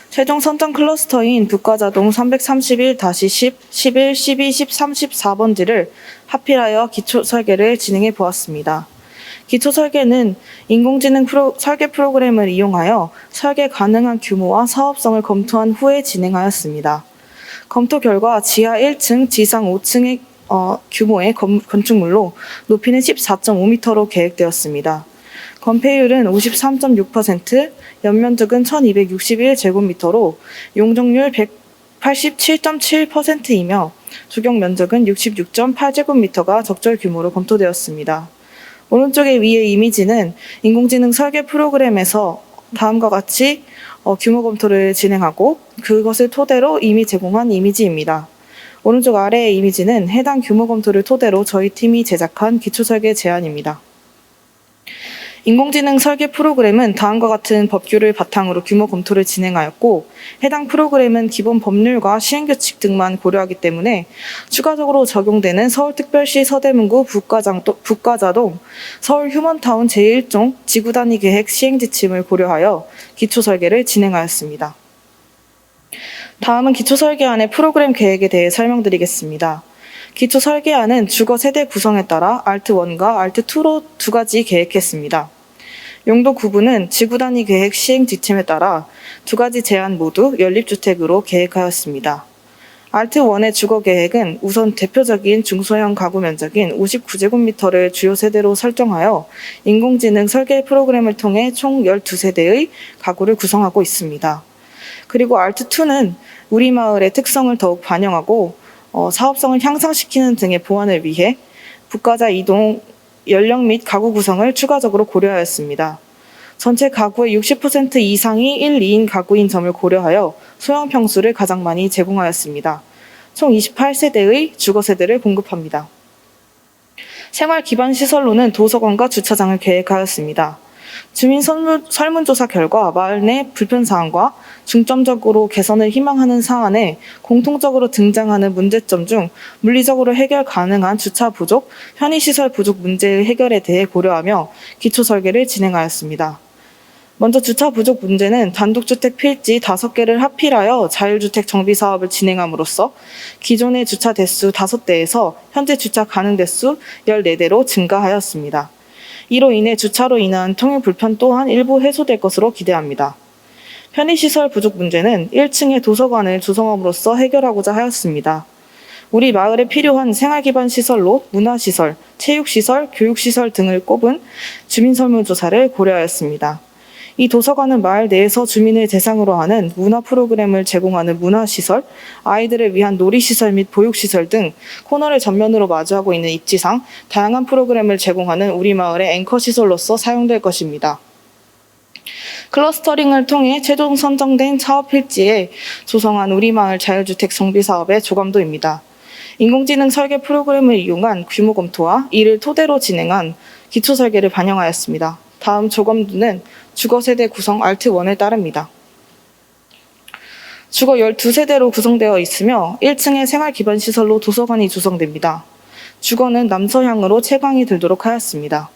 최종 선정 클러스터인 북가자동 331-10, 11, 12, 13, 14번지를 하필하여 기초 설계를 진행해 보았습니다. 기초 설계는 인공지능 설계 프로그램을 이용하여 설계 가능한 규모와 사업성을 검토한 후에 진행하였습니다. 검토 결과 지하 1층, 지상 5층의 규모의 건축물로 높이는 14.5m로 계획되었습니다. 건폐율은 53.6%, 연면적은 1261제곱미터로 용적률 187.7%이며 주경 면적은 66.8제곱미터가 적절 규모로 검토되었습니다. 오른쪽의 위의 이미지는 인공지능 설계 프로그램에서 다음과 같이 규모 검토를 진행하고 그것을 토대로 이미 제공한 이미지입니다. 오른쪽 아래의 이미지는 해당 규모 검토를 토대로 저희 팀이 제작한 기초 설계 제안입니다. 인공지능 설계 프로그램은 다음과 같은 법규를 바탕으로 규모 검토를 진행하였고 해당 프로그램은 기본 법률과 시행규칙 등만 고려하기 때문에 추가적으로 적용되는 서울특별시 서대문구 북가자동 서울 휴먼타운 제1종 지구단위 계획 시행지침을 고려하여 기초 설계를 진행하였습니다. 다음은 기초 설계안의 프로그램 계획에 대해 설명드리겠습니다. 기초 설계안은 주거 세대 구성에 따라 알트1과 알트2로 두 가지 계획했습니다. 용도 구분은 지구 단위 계획 시행 지침에 따라 두 가지 제안 모두 연립주택으로 계획하였습니다. 알트1의 주거 계획은 우선 대표적인 중소형 가구 면적인 59제곱미터를 주요 세대로 설정하여 인공지능 설계 프로그램을 통해 총 12세대의 가구를 구성하고 있습니다. 그리고 알트2는 우리 마을의 특성을 더욱 반영하고 사업성을 향상시키는 등의 보완을 위해 부가자 이동, 연령 및 가구 구성을 추가적으로 고려하였습니다. 전체 가구의 60% 이상이 1, 2인 가구인 점을 고려하여 소형 평수를 가장 많이 제공하였습니다. 총 28세대의 주거세대를 공급합니다. 생활 기반 시설로는 도서관과 주차장을 계획하였습니다. 주민 설문조사 결과 마을 내 불편사항과 중점적으로 개선을 희망하는 사안에 공통적으로 등장하는 문제점 중 물리적으로 해결 가능한 주차 부족, 편의시설 부족 문제의 해결에 대해 고려하며 기초설계를 진행하였습니다. 먼저 주차 부족 문제는 단독주택 필지 5개를 합필하여 자율주택 정비 사업을 진행함으로써 기존의 주차 대수 5대에서 현재 주차 가능 대수 14대로 증가하였습니다. 이로 인해 주차로 인한 통행 불편 또한 일부 해소될 것으로 기대합니다. 편의시설 부족 문제는 1층에 도서관을 조성함으로써 해결하고자 하였습니다. 우리 마을에 필요한 생활기반 시설로 문화시설, 체육시설, 교육시설 등을 꼽은 주민 설문조사를 고려하였습니다. 이 도서관은 마을 내에서 주민을 대상으로 하는 문화 프로그램을 제공하는 문화시설, 아이들을 위한 놀이시설 및 보육시설 등 코너를 전면으로 마주하고 있는 입지상 다양한 프로그램을 제공하는 우리 마을의 앵커 시설로서 사용될 것입니다. 클러스터링을 통해 최종 선정된 사업 필지에 조성한 우리 마을 자율주택 정비 사업의 조감도입니다. 인공지능 설계 프로그램을 이용한 규모 검토와 이를 토대로 진행한 기초 설계를 반영하였습니다. 다음 조감도는 주거세대 구성 알트1에 따릅니다. 주거 12세대로 구성되어 있으며 1층에 생활기반시설로 도서관이 조성됩니다. 주거는 남서향으로 채광이 들도록 하였습니다.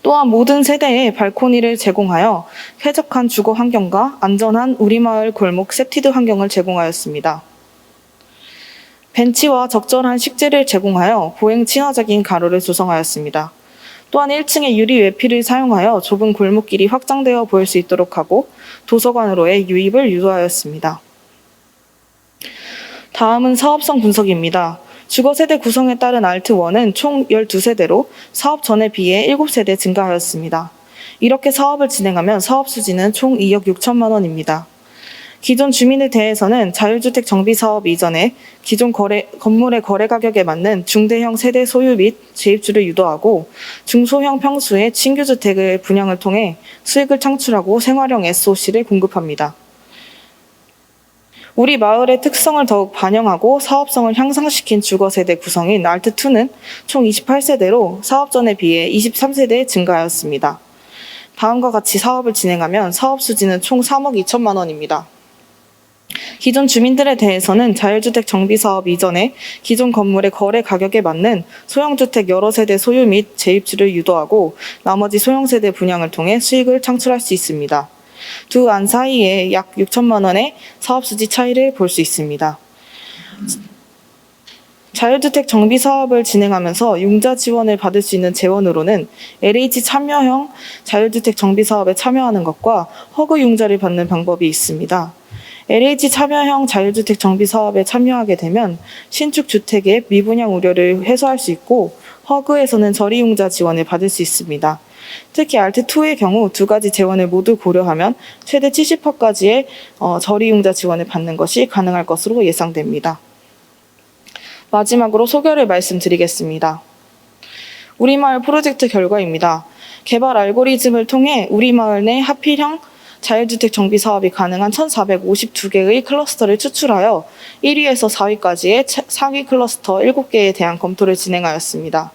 또한 모든 세대에 발코니를 제공하여 쾌적한 주거 환경과 안전한 우리 마을 골목 세티드 환경을 제공하였습니다. 벤치와 적절한 식재를 제공하여 보행 친화적인 가로를 조성하였습니다. 또한 1층에 유리 외피를 사용하여 좁은 골목길이 확장되어 보일 수 있도록 하고 도서관으로의 유입을 유도하였습니다. 다음은 사업성 분석입니다. 주거세대 구성에 따른 알트1은 총 12세대로 사업 전에 비해 7세대 증가하였습니다. 이렇게 사업을 진행하면 사업 수지는 총 2억 6천만 원입니다. 기존 주민에 대해서는 자율주택 정비 사업 이전에 기존 건물의 거래 가격에 맞는 중대형 세대 소유 및 재입주를 유도하고 중소형 평수의 신규 주택을 분양을 통해 수익을 창출하고 생활형 SOC를 공급합니다. 우리 마을의 특성을 더욱 반영하고 사업성을 향상시킨 주거세대 구성인 알트2는 총 28세대로 사업 전에 비해 23세대 증가하였습니다. 다음과 같이 사업을 진행하면 사업 수지는 총 3억 2천만 원입니다. 기존 주민들에 대해서는 자율주택 정비사업 이전에 기존 건물의 거래 가격에 맞는 소형주택 여러 세대 소유 및 재입주를 유도하고 나머지 소형세대 분양을 통해 수익을 창출할 수 있습니다. 두 안 사이에 약 6천만 원의 사업수지 차이를 볼 수 있습니다. 자율주택 정비 사업을 진행하면서 융자 지원을 받을 수 있는 재원으로는 LH 참여형 자율주택 정비 사업에 참여하는 것과 허그 융자를 받는 방법이 있습니다. LH 참여형 자율주택 정비 사업에 참여하게 되면 신축 주택의 미분양 우려를 해소할 수 있고 허그에서는 저리융자 지원을 받을 수 있습니다. 특히 알트2의 경우 두 가지 재원을 모두 고려하면 최대 70%까지의 저리융자 지원을 받는 것이 가능할 것으로 예상됩니다. 마지막으로 소개를 말씀드리겠습니다. 우리 마을 프로젝트 결과입니다. 개발 알고리즘을 통해 우리 마을 내 하필형 자율주택 정비 사업이 가능한 1,452개의 클러스터를 추출하여 1위에서 4위까지의 상위 클러스터 7개에 대한 검토를 진행하였습니다.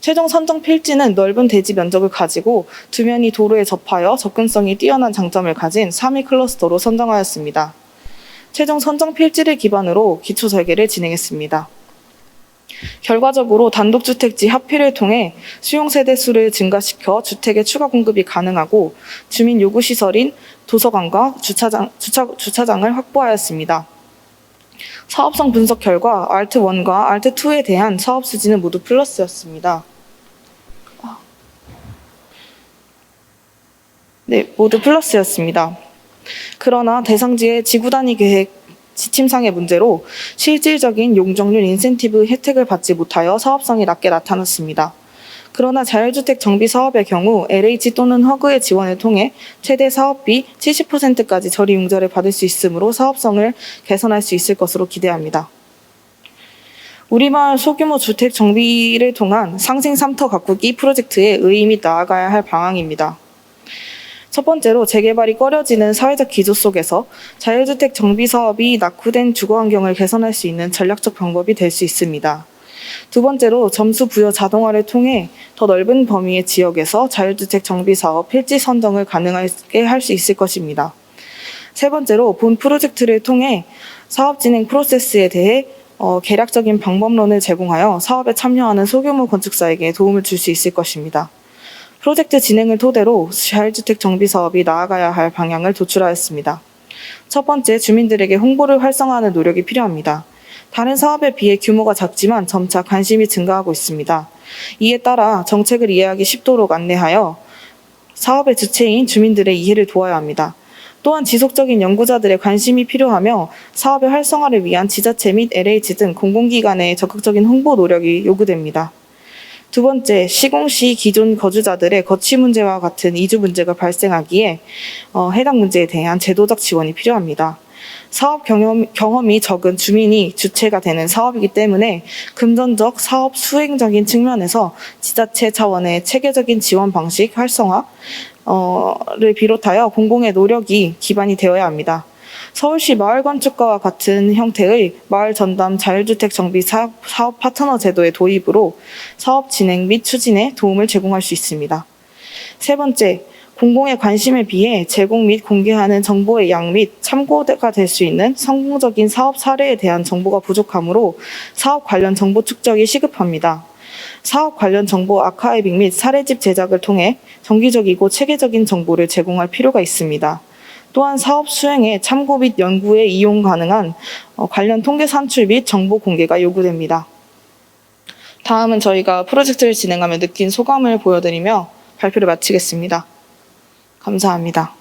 최종 선정 필지는 넓은 대지 면적을 가지고 두 면이 도로에 접하여 접근성이 뛰어난 장점을 가진 3위 클러스터로 선정하였습니다. 최종 선정 필지를 기반으로 기초 설계를 진행했습니다. 결과적으로 단독주택지 합필을 통해 수용세대 수를 증가시켜 주택의 추가 공급이 가능하고 주민 요구시설인 도서관과 주차장을 확보하였습니다. 사업성 분석 결과 알트1과 알트2에 대한 사업 수지는 모두 플러스였습니다. 네, 모두 플러스였습니다. 그러나 대상지의 지구 단위 계획 지침상의 문제로 실질적인 용적률 인센티브 혜택을 받지 못하여 사업성이 낮게 나타났습니다. 그러나 자율주택 정비 사업의 경우 LH 또는 허그의 지원을 통해 최대 사업비 70%까지 저리 융자를 받을 수 있으므로 사업성을 개선할 수 있을 것으로 기대합니다. 우리마을 소규모 주택 정비를 통한 상생 3터 가꾸기 프로젝트의 의의 및 나아가야 할 방향입니다. 첫 번째로 재개발이 꺼려지는 사회적 기조 속에서 자율주택 정비 사업이 낙후된 주거 환경을 개선할 수 있는 전략적 방법이 될 수 있습니다. 두 번째로 점수 부여 자동화를 통해 더 넓은 범위의 지역에서 자율주택 정비 사업 필지 선정을 가능하게 할 수 있을 것입니다. 세 번째로 본 프로젝트를 통해 사업 진행 프로세스에 대해 계략적인 방법론을 제공하여 사업에 참여하는 소규모 건축사에게 도움을 줄 수 있을 것입니다. 프로젝트 진행을 토대로 자율주택 정비 사업이 나아가야 할 방향을 도출하였습니다. 첫 번째, 주민들에게 홍보를 활성화하는 노력이 필요합니다. 다른 사업에 비해 규모가 작지만 점차 관심이 증가하고 있습니다. 이에 따라 정책을 이해하기 쉽도록 안내하여 사업의 주체인 주민들의 이해를 도와야 합니다. 또한 지속적인 연구자들의 관심이 필요하며 사업의 활성화를 위한 지자체 및 LH 등 공공기관의 적극적인 홍보 노력이 요구됩니다. 두 번째, 시공시 기존 거주자들의 거취 문제와 같은 이주 문제가 발생하기에 해당 문제에 대한 제도적 지원이 필요합니다. 사업 경험이 적은 주민이 주체가 되는 사업이기 때문에 금전적, 사업 수행적인 측면에서 지자체 차원의 체계적인 지원 방식 활성화를 비롯하여 공공의 노력이 기반이 되어야 합니다. 서울시 마을건축과와 같은 형태의 마을 전담 자율주택 정비 사업 파트너 제도의 도입으로 사업 진행 및 추진에 도움을 제공할 수 있습니다. 세 번째, 공공의 관심에 비해 제공 및 공개하는 정보의 양 및 참고가 될 수 있는 성공적인 사업 사례에 대한 정보가 부족하므로 사업 관련 정보 축적이 시급합니다. 사업 관련 정보 아카이빙 및 사례집 제작을 통해 정기적이고 체계적인 정보를 제공할 필요가 있습니다. 또한 사업 수행에 참고 및 연구에 이용 가능한 관련 통계 산출 및 정보 공개가 요구됩니다. 다음은 저희가 프로젝트를 진행하며 느낀 소감을 보여드리며 발표를 마치겠습니다. 감사합니다.